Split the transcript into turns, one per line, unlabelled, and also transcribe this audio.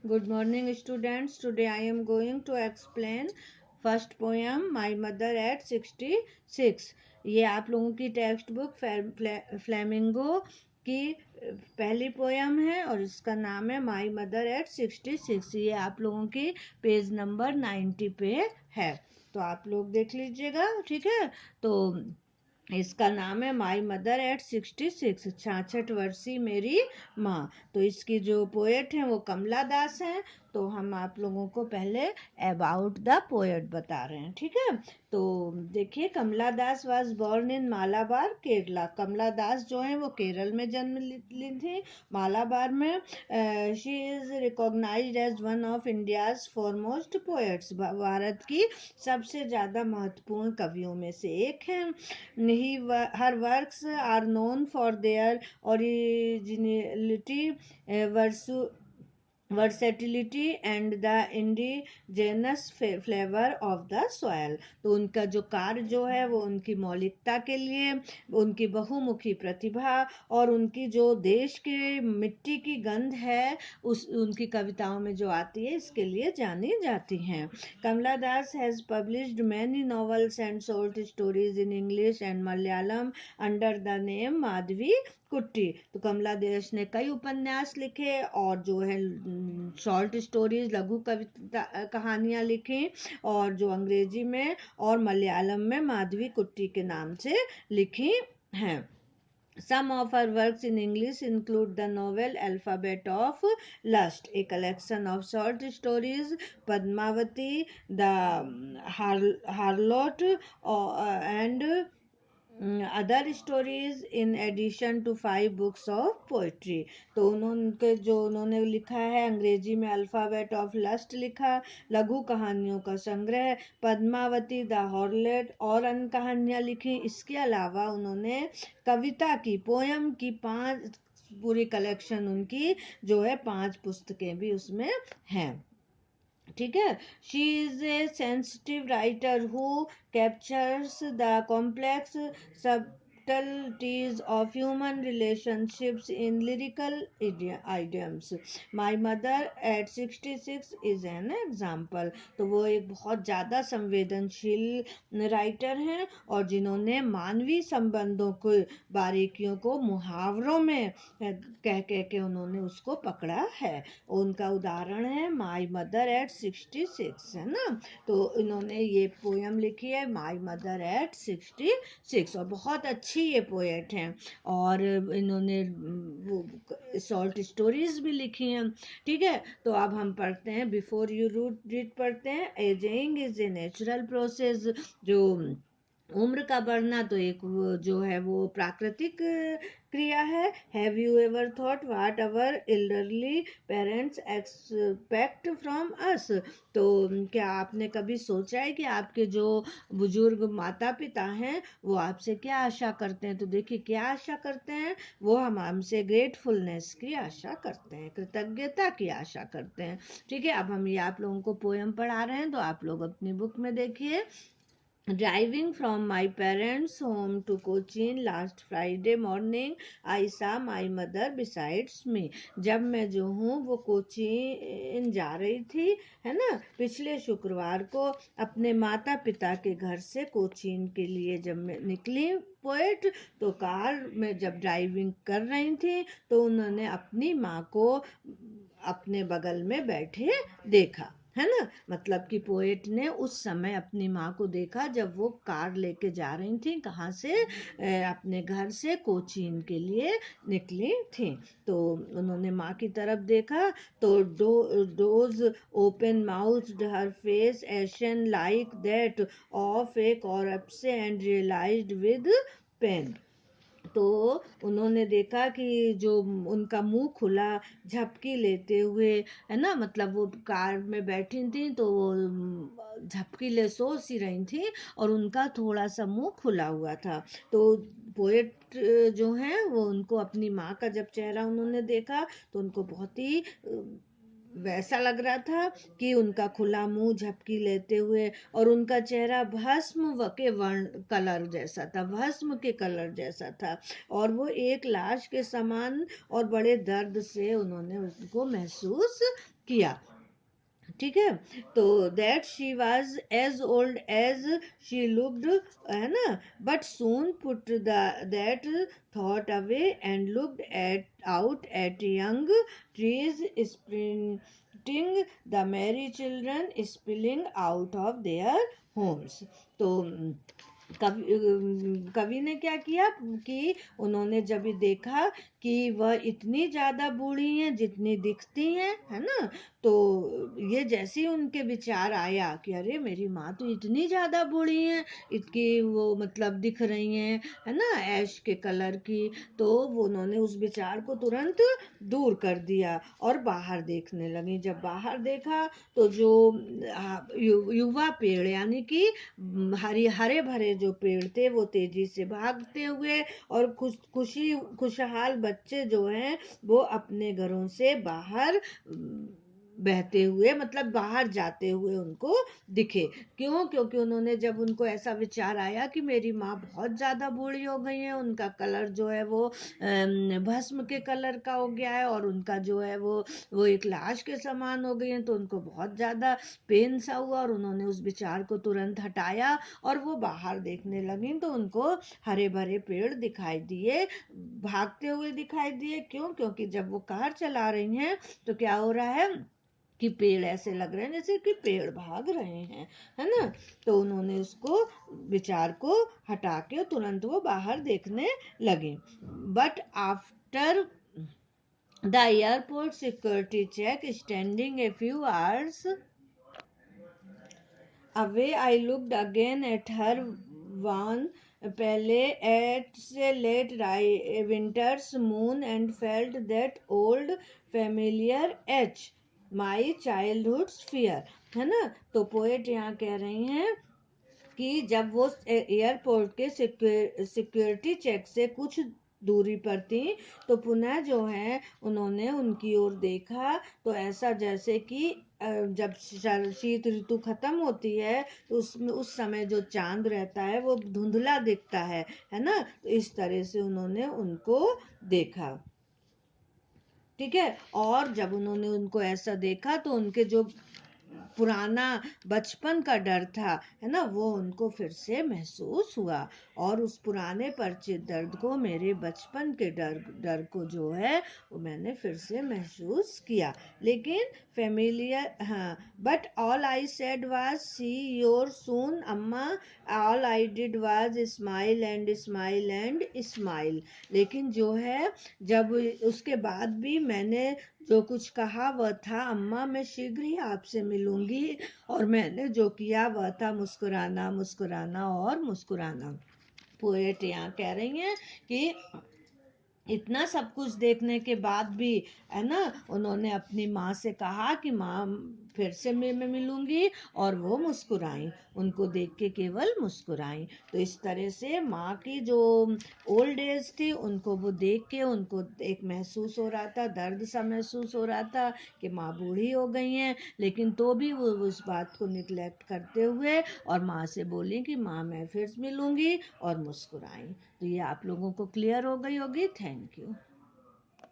Good morning, students. Today I am going to explain first poem My Mother at 66. ये आप लोगों की text book flamingo की पहली पोयम है और इसका नाम है माई मदर एट 66। ये आप लोगों की पेज नंबर 90 पे है, तो आप लोग देख लीजिएगा। ठीक है, तो इसका नाम है माई मदर एट 66, 66 वर्षीय मेरी माँ। तो इसकी जो पोएट हैं वो कमला दास हैं। तो हम आप लोगों को पहले अबाउट द पोएट बता रहे हैं। ठीक है, तो देखिए, Kamala Das was born in Malabar Kerala. Kamala Das जो है वो केरल में जन्म ली थी, मालाबार में। She is recognised as one of India's foremost poets. Bharat की सबसे ज़्यादा महत्वपूर्ण कवियों में से एक हैं। Her works are known for their originality, versatility and the indigenous flavor of the soil। तो उनका जो कार्य जो है वो उनकी मौलिकता के लिए, उनकी बहुमुखी प्रतिभा और उनकी जो देश के मिट्टी की गंध है उस उनकी कविताओं में जो आती है, इसके लिए जानी जाती हैं। Kamala Das has published many novels and short stories in English and Malayalam under the name Madhavi कुट्टी। तो कमला दास ने कई उपन्यास लिखे और जो है शॉर्ट स्टोरीज, लघु कविता कहानियां लिखी, और जो अंग्रेजी में और मलयालम में माधवी कुट्टी के नाम से लिखी हैं। Some of her works in English include the novel Alphabet of Lust, a collection of short stories, Padmavati, the Harlot, and other stories in addition to 5 books of poetry। तो उन्होंने लिखा है अंग्रेजी में अल्फाबेट ऑफ लस्ट लिखा, लघु कहानियों का संग्रह पद्मावती, द हॉर्लेट और अन्य कहानियां लिखी। इसके अलावा उन्होंने कविता की, पोयम की 5 पूरी कलेक्शन उनकी जो है 5 पुस्तकें भी उसमें हैं। ठीक है, she is a sensitive writer who captures the complex subtleties of human relationships in lyrical idioms. My mother at 66 is an example। तो वो एक बहुत ज़्यादा संवेदनशील राइटर हैं और जिन्होंने मानवीय संबंधों को, बारीकियों को मुहावरों में कह कह के उन्होंने उसको पकड़ा है। उनका उदाहरण है माई मदर एट 66, है ना। तो इन्होंने ये पोयम लिखी है माई मदर एट 66 और बहुत अच्छी ये पोएट हैं। और इन्होंने वो शॉर्ट स्टोरीज भी लिखी हैं। ठीक है, तो अब हम पढ़ते हैं, बिफोर यू रीड पढ़ते हैं। Ageing is a natural process. जो उम्र का बढ़ना तो एक जो है वो प्राकृतिक क्रिया है। Have you ever thought what our elderly parents expect from us. तो क्या आपने कभी सोचा है कि आपके जो बुजुर्ग माता पिता हैं वो आपसे क्या आशा करते हैं। तो देखिए, क्या आशा करते हैं वो, हम हमसे ग्रेटफुलनेस की आशा करते हैं, कृतज्ञता की आशा करते हैं। ठीक है, अब हम ये आप लोगों को पोयम पढ़ा रहे हैं, तो आप लोग अपनी बुक में देखिए। Driving from my parents' home to Cochin last Friday morning, I saw my mother besides me। जब मैं जो हूँ वो कोचीन जा रही थी, है ना, पिछले शुक्रवार को अपने माता पिता के घर से कोचीन के लिए जब मैं निकली पोएट, तो कार में जब ड्राइविंग कर रही थी तो उन्होंने अपनी माँ को अपने बगल में बैठे देखा, है ना। मतलब कि पोएट ने उस समय अपनी माँ को देखा जब वो कार लेके जा रही थी, कहाँ से, अपने घर से कोचीन के लिए निकली थी। तो उन्होंने माँ की तरफ देखा तो those open mouth, her face ashen like that of a corpse and realised with pain. तो उन्होंने देखा कि जो उनका मुंह खुला, झपकी लेते हुए, है ना, मतलब वो कार में बैठी थी तो वो झपकी ले सो सी रही थी और उनका थोड़ा सा मुंह खुला हुआ था। तो पोएट जो है वो उनको अपनी माँ का जब चेहरा उन्होंने देखा तो उनको बहुत ही वैसा लग रहा था कि उनका खुला मुंह झपकी लेते हुए, और उनका चेहरा के वर्ण कलर जैसा था, भस्म के कलर जैसा था, और वो एक लाश के समान, और बड़े दर्द से उन्होंने उसको महसूस किया। ठीक है, तो that she was as old as she looked, है ना, but soon put that thought away and looked at out at young trees sprinting, the merry children spilling out of their homes. तो कवि ने क्या किया कि उन्होंने जब ये देखा कि वह इतनी ज्यादा बूढ़ी हैं जितनी दिखती हैं, है ना, तो ये जैसे ही उनके विचार आया कि अरे मेरी माँ तो इतनी ज्यादा बूढ़ी हैं, इतनी वो मतलब दिख रही हैं, है ना, ऐश के कलर की, तो वो उन्होंने उस विचार को तुरंत दूर कर दिया और बाहर देखने लगी। जब बाहर देखा तो जो युवा पेड़ यानी कि हरे भरे जो पेड़ थे वो तेजी से भागते हुए, और खुशहाल बच्चे जो हैं वो अपने घरों से बाहर बहते हुए, मतलब बाहर जाते हुए उनको दिखे। क्यों? क्योंकि उन्होंने जब उनको ऐसा विचार आया कि मेरी माँ बहुत ज्यादा बूढ़ी हो गई है, उनका कलर जो है वो भस्म के कलर का हो गया है, और उनका जो है वो एक लाश के समान हो गई है, तो उनको बहुत ज्यादा पेन सा हुआ, और उन्होंने उस विचार को तुरंत हटाया और वो बाहर देखने लगी, तो उनको हरे भरे पेड़ दिखाई दिए, भागते हुए दिखाई दिए। क्यों? क्योंकि जब वो कार चला रही हैं तो क्या हो रहा है कि पेड़ ऐसे लग रहे हैं जैसे कि पेड़ भाग रहे हैं, है ना, तो उन्होंने उसको विचार को हटा के तुरंत वो बाहर देखने लगी। But after the airport security check standing a few hours away, I looked again at her wan pale at a winter's moon and felt that old familiar etch my childhood's fear। है ना, तो poet यहाँ कह रही हैं कि जब वो एयरपोर्ट के सिक्योरिटी चेक से कुछ दूरी पर थी, तो पुनः जो है उन्होंने उनकी ओर देखा, तो ऐसा जैसे कि जब शीत ऋतु खत्म होती है तो उसमें उस समय जो चांद रहता है वो धुंधला दिखता है ना, तो इस तरह से उन्होंने उनको देखा। ठीक है, और जब उन्होंने उनको ऐसा देखा तो उनके जो पुराना बचपन का डर था, है ना, वो उनको फिर से महसूस हुआ, और उस पुराने परिचित दर्द को, मेरे बचपन के डर डर को जो है वो मैंने फिर से महसूस किया। लेकिन फेमिलियर, हाँ, but all I said was see your soon amma, all I did was smile and smile. लेकिन जो है जब उसके बाद भी मैंने जो कुछ कहा वह था, अम्मा मैं शीघ्र ही आपसे मिलूंगी, और मैंने जो किया वह था मुस्कुराना, मुस्कुराना और मुस्कुराना। पोएट यहाँ कह रही हैं कि इतना सब कुछ देखने के बाद भी, है ना, उन्होंने अपनी माँ से कहा कि माँ फिर से मैं मिलूंगी, और वो मुस्कुराई, उनको देख के केवल मुस्कुराई। तो इस तरह से माँ की जो ओल्ड एज थी उनको वो देख के उनको एक महसूस हो रहा था, दर्द सा महसूस हो रहा था कि माँ बूढ़ी हो गई हैं, लेकिन तो भी वो उस बात को निग्लेक्ट करते हुए और माँ से बोली कि माँ मैं फिर मिलूंगी, और मुस्कुराई। तो ये आप लोगों को क्लियर हो गई होगी। Thank you.